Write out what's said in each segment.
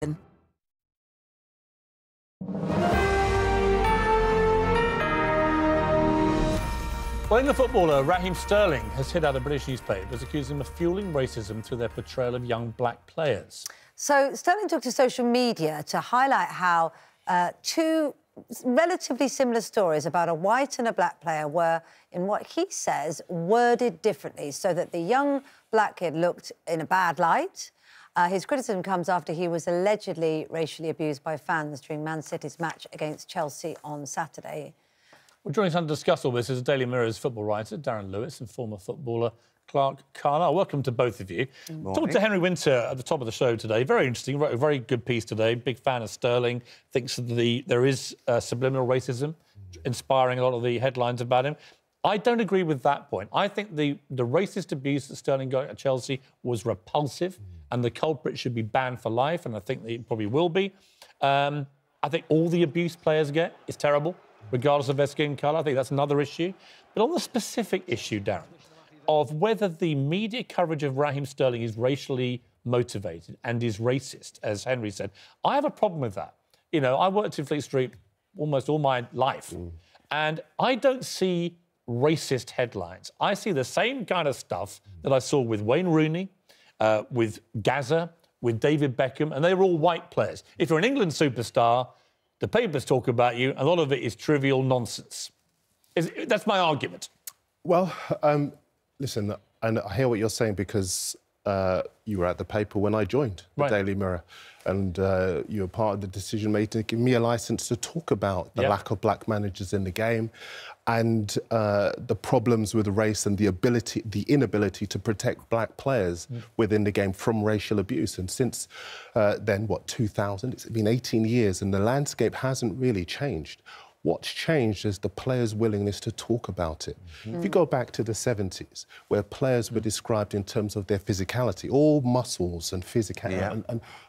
Well, England footballer Raheem Sterling has hit out a British newspapers accusing him of fueling racism through their portrayal of young black players. So Sterling took to social media to highlight how two relatively similar stories about a white and a black player were, in what he says, worded differently so that the young black kid looked in a bad light. His criticism comes after he was allegedly racially abused by fans during Man City's match against Chelsea on Saturday. Well, joining us to discuss all this is Daily Mirror's football writer Darren Lewis and former footballer Clark Carnell. Welcome to both of you. Talking to Henry Winter at the top of the show today. Very interesting, wrote a very good piece today. Big fan of Sterling. Thinks that there is subliminal racism, inspiring a lot of the headlines about him. I don't agree with that point. I think the racist abuse that Sterling got at Chelsea was repulsive, and the culprit should be banned for life, and I think that it probably will be. I think all the abuse players get is terrible, regardless of their skin colour. I think that's another issue. But on the specific issue, Darren, of whether the media coverage of Raheem Sterling is racially motivated and is racist, as Henry said, I have a problem with that. You know, I worked in Fleet Street almost all my life, and I don't see racist headlines. I see the same kind of stuff that I saw with Wayne Rooney, with Gaza, with David Beckham, and they were all white players. If you're an England superstar, the papers talk about you, and a lot of it is trivial nonsense. That's my argument. Well, listen, and I hear what you're saying because you were at the paper when I joined the Daily Mirror, and you were part of the decision-making to give me a licence to talk about the lack of black managers in the game and the problems with race and the inability to protect black players within the game from racial abuse. And since then, 2000, it's been 18 years and the landscape hasn't really changed. What's changed is the players' willingness to talk about it. If you go back to the 70s, where players were described in terms of their physicality, all muscles and physicality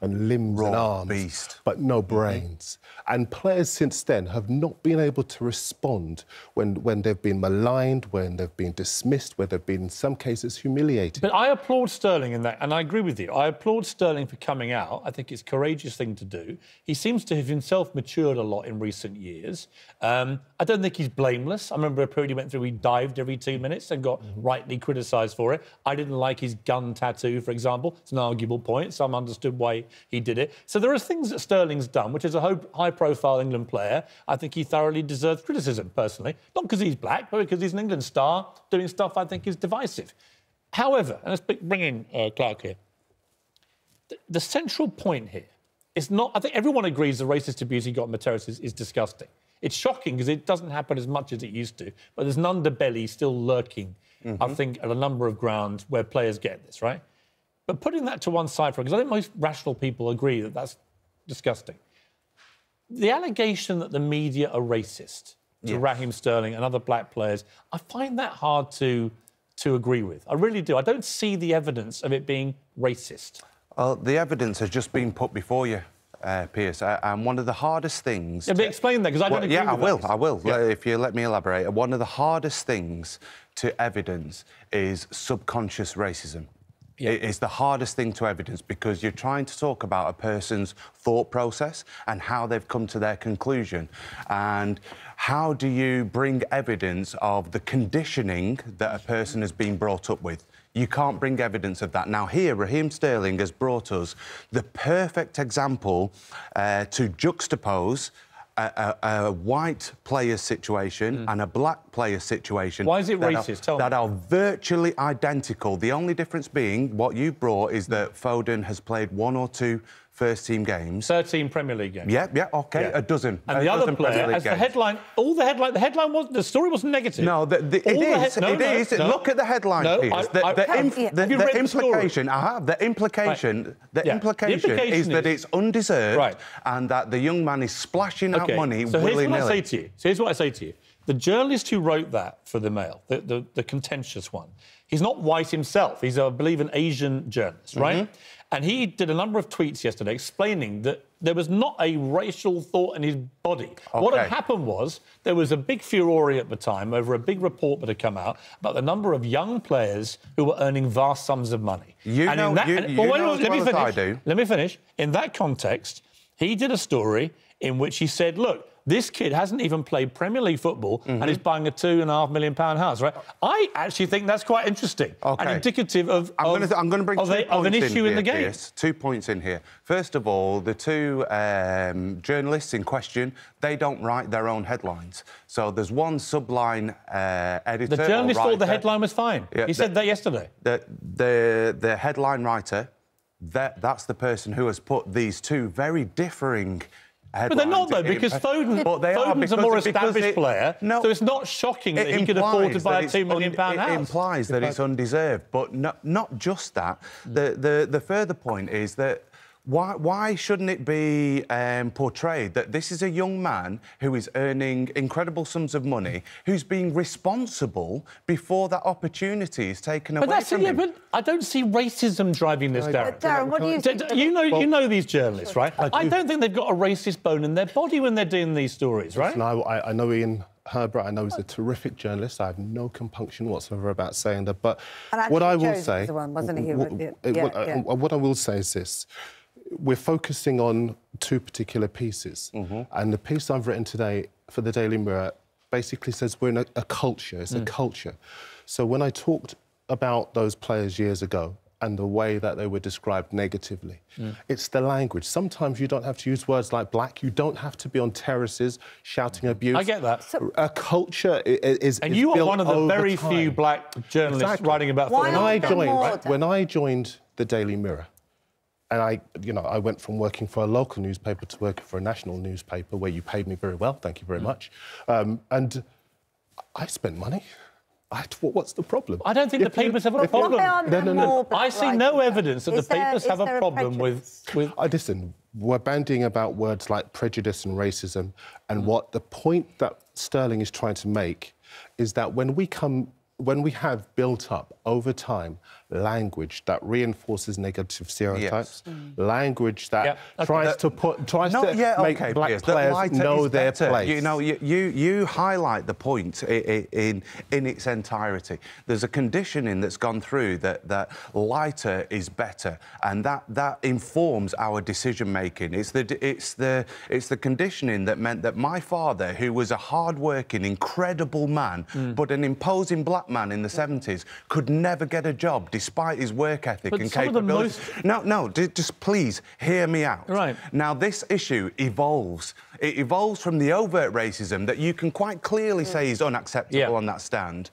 and limbs and arms, but no brains. And players since then have not been able to respond when they've been maligned, when they've been dismissed, where they've been, in some cases, humiliated. But I applaud Sterling in that, and I agree with you. I applaud Sterling for coming out. I think it's a courageous thing to do. He seems to have himself matured a lot in recent years. I don't think he's blameless. I remember a period he went through, he dived every 2 minutes and got rightly criticised for it. I didn't like his gun tattoo, for example. It's an arguable point. Some understood why he did it. So there are things that Sterling's done, which is a high-profile England player. I think he thoroughly deserves criticism, personally. Not because he's black, but because he's an England star doing stuff I think is divisive. However, and let's bring in Clark here, the central point here is not... I think everyone agrees the racist abuse he got in the terraces is disgusting. It's shocking because it doesn't happen as much as it used to, but there's an underbelly still lurking, I think, at a number of grounds where players get this, right? But putting that to one side, because I think most rational people agree that that's disgusting. The allegation that the media are racist to Raheem Sterling and other black players, I find that hard to agree with. I really do. I don't see the evidence of it being racist. Well, the evidence has just been put before you. Piers, and one of the hardest things... Yeah, but explain that, because I don't agree with that. I will, if you let me elaborate. One of the hardest things to evidence is subconscious racism. It's the hardest thing to evidence because you're trying to talk about a person's thought process and how they've come to their conclusion. And how do you bring evidence of the conditioning that a person has been brought up with? You can't bring evidence of that. Now, here, Raheem Sterling has brought us the perfect example to juxtapose a white player's situation and a black player's situation. Why is it racist? Tell me. That are virtually identical. The only difference being what you brought is that Foden has played 1 or 2 first-team games. 13 Premier League games. OK, a dozen. And the other player, as the headline, the story wasn't negative. No, it is. Look at the headline, Piers. The implication is that it's undeserved and that the young man is splashing out money willy-nilly. So here's what I say to you. The journalist who wrote that for the Mail, the contentious one, he's not white himself. He's, I believe, an Asian journalist, right? And he did a number of tweets yesterday explaining that there was not a racial thought in his body. Okay. What had happened was there was a big furore at the time over a big report that had come out about the number of young players who were earning vast sums of money. Let me finish. In that context, he did a story in which he said, look, this kid hasn't even played Premier League football and is buying a £2.5 million house, right? I actually think that's quite interesting and indicative of I'm going to bring an issue in the game. Pierce, 2 points in here. First of all, the two journalists in question, they don't write their own headlines. So there's one subline editor. The journalist thought the headline was fine. Yeah, he said that yesterday. The headline writer, that's the person who has put these two very differing but they're not, though, because Foden's a more established player, so it's not shocking that he could afford to buy a £2 million house. It implies that it's undeserved, but not just that. The further point is that why shouldn't it be portrayed that this is a young man who is earning incredible sums of money, who's being responsible before that opportunity is taken away from him? But I don't see racism driving this, Darren. Darren, what do you think? You know these journalists, right? I don't think they've got a racist bone in their body when they're doing these stories, right? No, I know Ian Herbert. I know he's a terrific journalist. I have no compunction whatsoever about saying that. But what I will say, what I will say is this. We're focusing on two particular pieces. And the piece I've written today for the Daily Mirror basically says we're in a culture. It's a culture. So when I talked about those players years ago and the way that they were described negatively, it's the language. Sometimes you don't have to use words like black. You don't have to be on terraces shouting abuse. I get that. A culture is And you are one of the very few black journalists writing about football. When I joined the Daily Mirror, and I went from working for a local newspaper to working for a national newspaper where you paid me very well, thank you very much. And I spent money. What's the problem? I don't think the papers have a problem. No. I see no evidence that the papers have a problem with... Listen, we're bandying about words like prejudice and racism, and what the point that Sterling is trying to make is that when we have built up over time language that reinforces negative stereotypes, language that tries to make black players know their place. You know, you highlight the point in its entirety. There's a conditioning that's gone through that lighter is better, and that informs our decision making. It's the conditioning that meant that my father, who was a hard-working, incredible man, but an imposing black man in the 70s, could never get a job despite his work ethic and capabilities. Just please hear me out. Right. Now, this issue evolves. It evolves from the overt racism that you can quite clearly say is unacceptable on that stand,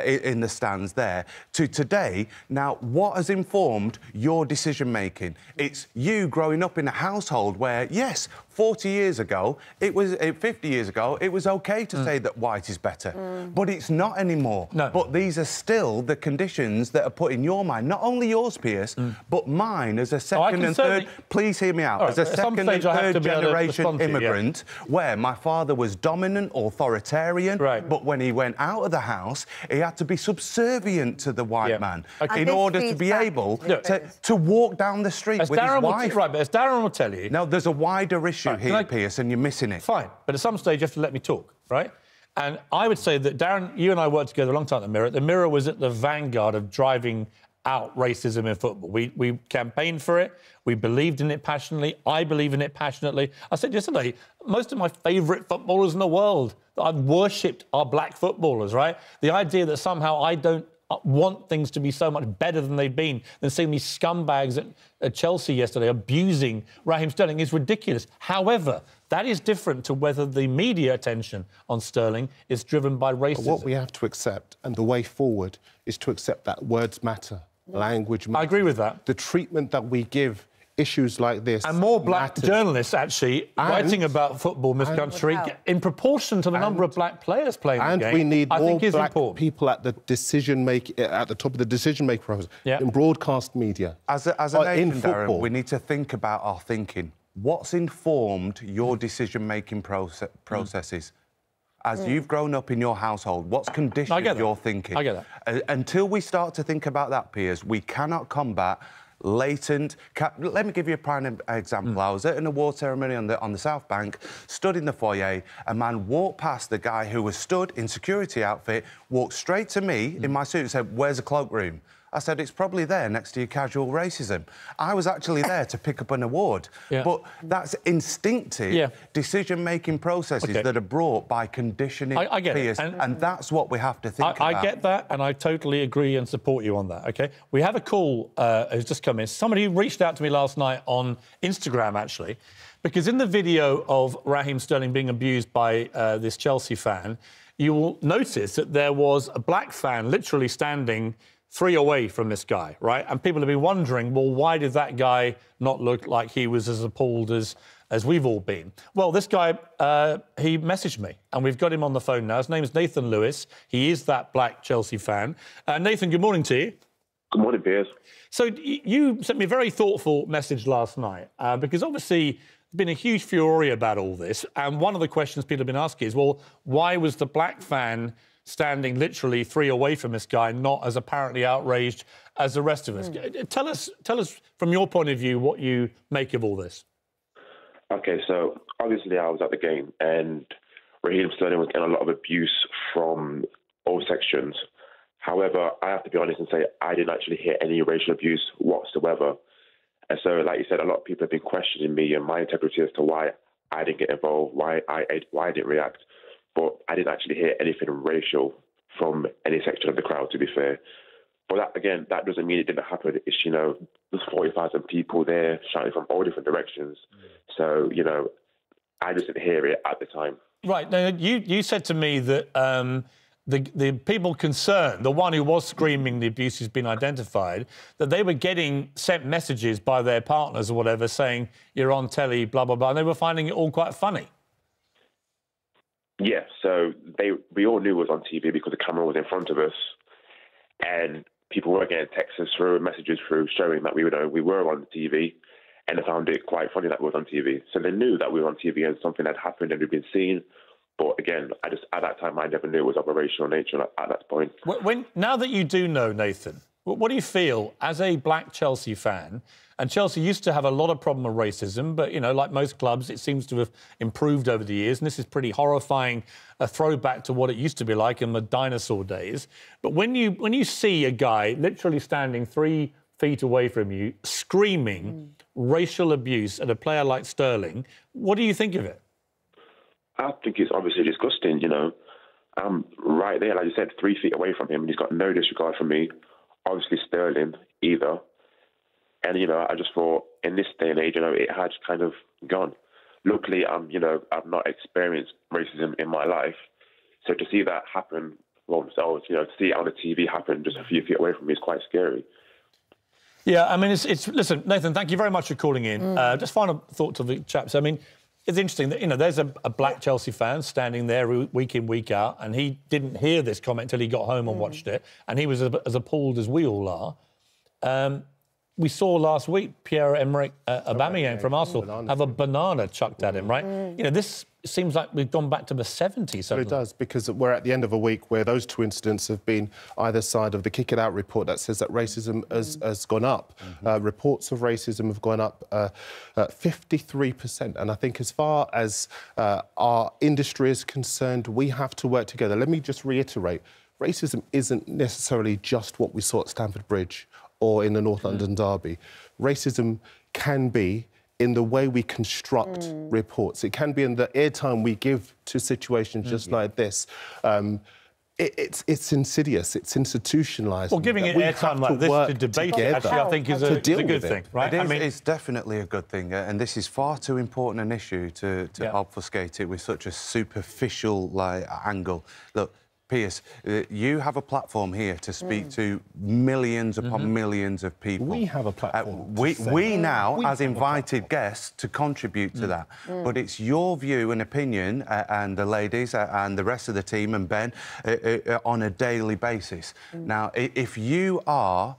in the stands there, to today. Now, what has informed your decision-making? It's you growing up in a household where, yes, 40 years ago, 50 years ago, it was OK to say that white is better. But it's not anymore. No. But these are still the conditions that are put in your mind, not only yours, Pierce, but mine as a second and third... Please hear me out. As a second and third generation immigrant, where my father was dominant, authoritarian, but when he went out of the house, he had to be subservient to the white man in order to be able to walk down the street with his wife. But as Darren will tell you... No, there's a wider issue here, Pierce, and you're missing it. Fine, but at some stage you have to let me talk, right? And I would say that, Darren, you and I worked together a long time at the Mirror. The Mirror was at the vanguard of driving out racism in football. We campaigned for it. We believed in it passionately. I believe in it passionately. I said yesterday, most of my favourite footballers in the world that I've worshipped are black footballers, right? The idea that somehow I don't want things to be so much better than they've been than seeing these scumbags at Chelsea yesterday abusing Raheem Sterling is ridiculous. However, that is different to whether the media attention on Sterling is driven by racism. But what we have to accept, and the way forward, is to accept that words matter, language matters. I agree with that. The treatment that we give issues like this. And more black journalists actually writing about football in this country in proportion to the number of black players playing the game. And we need more black people at the at the top of the decision-making process in broadcast media. As a nation, Darren, we need to think about our thinking. What's informed your decision-making processes? As you've grown up in your household, what's conditioned your thinking? I get that. Until we start to think about that, Piers, we cannot combat latent. Let me give you a prime example. I was at an award ceremony on the South Bank, stood in the foyer. A man walked past the guy who was stood in security outfit, walked straight to me in my suit and said, "Where's the cloakroom?" I said, "It's probably there next to your casual racism." I was actually there to pick up an award. But that's instinctive decision-making processes that are brought by conditioning peers. And that's what we have to think about. I get that, and I totally agree and support you on that, OK? We have a call who's just come in. Somebody reached out to me last night on Instagram, actually, because in the video of Raheem Sterling being abused by this Chelsea fan, you will notice that there was a black fan literally standing 3 away from this guy, right? And people have been wondering, well, why did that guy not look like he was as appalled as we've all been? Well, this guy, he messaged me, and we've got him on the phone now. His name is Nathan Lewis. He is that black Chelsea fan. Nathan, good morning to you. Good morning, Piers. So you sent me a very thoughtful message last night, because obviously there's been a huge furore about all this. And one of the questions people have been asking is, well, why was the black fan standing literally 3 away from this guy, not as apparently outraged as the rest of us? Tell us from your point of view what you make of all this. OK, so obviously I was at the game and Raheem Sterling was getting a lot of abuse from all sections. However, I have to be honest and say I didn't actually hear any racial abuse whatsoever. And so, like you said, a lot of people have been questioning me and my integrity as to why I didn't get involved, why I didn't react. But I didn't actually hear anything racial from any section of the crowd, to be fair. But that, again, that doesn't mean it didn't happen. It's, there's 40,000 people there shouting from all different directions. So, I just didn't hear it at the time. Right. Now, you said to me that the people concerned, the one who was screaming the abuse has been identified, that they were getting sent messages by their partners or whatever saying, "You're on telly, blah, blah, blah," and they were finding it all quite funny. Yeah, so we all knew it was on TV because the camera was in front of us, and people were getting texts through, messages through, showing that we were on TV, and they found it quite funny that we was on TV. So they knew that we were on TV and something had happened and we'd been seen. But again, at that time, I never knew it was of a racial nature at that point. Now that you do know, Nathan, what do you feel as a black Chelsea fan? And Chelsea used to have a lot of problem with racism, but, like most clubs, it seems to have improved over the years. And this is pretty horrifying, a throwback to what it used to be like in the dinosaur days. But when you see a guy literally standing 3 feet away from you, screaming racial abuse at a player like Sterling, what do you think of it? I think it's obviously disgusting, I'm right there, like you said, 3 feet away from him, and he's got no disregard for me. Obviously Sterling either. And, I just thought in this day and age, it had kind of gone. Luckily, I've not experienced racism in my life. So to see that happen, to see it on the TV happen just a few feet away from me is quite scary. Yeah, I mean, listen, Nathan, thank you very much for calling in. Just final thought to the chaps. I mean, it's interesting that, there's a black Chelsea fan standing there week in, week out, and he didn't hear this comment until he got home and watched it, and he was as appalled as we all are. We saw last week Pierre-Emerick Aubameyang from Arsenal have a banana chucked at him, right? This seems like we've gone back to the 70s. Well, it does, because we're at the end of a week where those 2 incidents have been either side of the Kick It Out report that says that racism has gone up. Reports of racism have gone up 53%. And I think as far as our industry is concerned, we have to work together. Let me just reiterate, racism isn't necessarily just what we saw at Stamford Bridge or in the North London Derby. Racism can be in the way we construct reports. It can be in the airtime we give to situations just like this. It's insidious, it's institutionalised. Well, giving it airtime like this to debate it, actually, I think is a good thing, right? It's definitely a good thing, and this is far too important an issue to obfuscate it with such a superficial angle. Look, Piers, you have a platform here to speak to millions upon millions of people. We have a platform. We now, as invited guests, to contribute to that. But it's your view and opinion, and the ladies and the rest of the team and Ben, on a daily basis. Now, if you are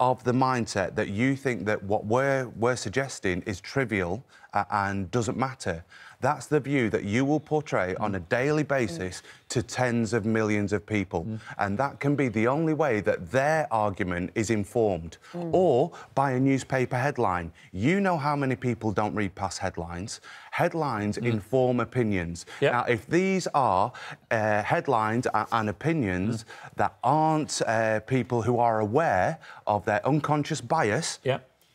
of the mindset that you think that what we're suggesting is trivial and doesn't matter. That's the view that you will portray on a daily basis to tens of millions of people. And that can be the only way that their argument is informed. Or by a newspaper headline. You know how many people don't read past headlines. Headlines inform opinions. Yep. Now, if these are headlines and opinions that aren't people who are aware of their unconscious bias,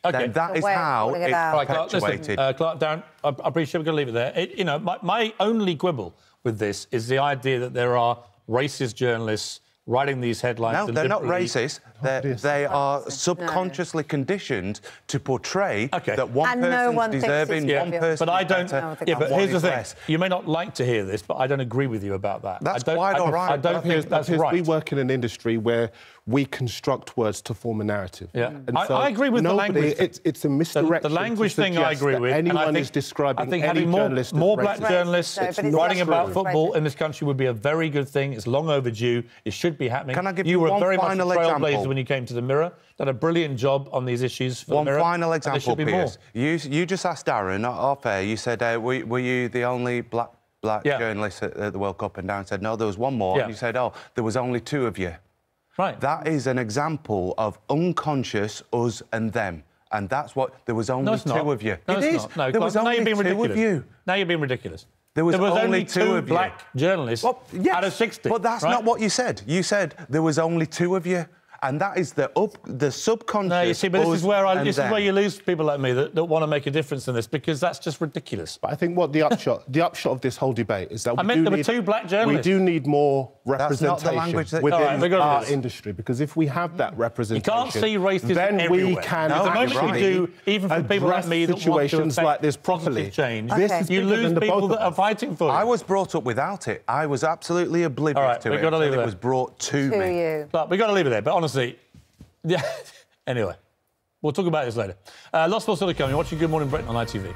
Okay. then that is how it's perpetuated. Clark, Darren, I appreciate we're going to leave it there. You know, my only quibble with this is the idea that there are racist journalists writing these headlines. No, they're not racist. They are subconsciously conditioned to portray that one person's deserving, one person's but I don't. But here's the thing: less. you may not like to hear this, but I don't agree with you about that. That's quite all right. I don't think that's right. We work in an industry where we construct words to form a narrative. Yeah, and so I agree with the language. It's a misdirection. The language thing I agree with. Anyone is describing. I think having more black journalists writing about football in this country would be a very good thing. It's long overdue. It should be happening. Can I give you were one very much a final trailblazer example? when you came to the Mirror. Done a brilliant job on these issues for the Mirror. One final example, Piers. You just asked Darren off air. You said, were you the only black journalist at the World Cup? And Darren said, no, there was one more. And you said, oh, there was only two of you. Right. That is an example of unconscious us and them. And that's what... There was only two of you. No, it is. Not. No, there was only two of you. Now you're being ridiculous. There was only two of black journalists out of 60. But that's not what you said. You said there was only two of you. And that is the subconscious. No, you see, but this is where you lose people like me that want to make a difference in this, because that's just ridiculous. But I think what the upshot of this whole debate is that there were two black journalists. We do need more representation within our industry, because if we have that representation, you can't see racism then everywhere. we can the moment you do, even for people like me that situations like this properly, change, you lose people that are fighting for you. I was brought up without it. I was absolutely oblivious to it until it was brought to me. But we've got to leave it there. But honestly, yeah. Anyway, we'll talk about this later. Lots more still to come. You're watching Good Morning Britain on ITV.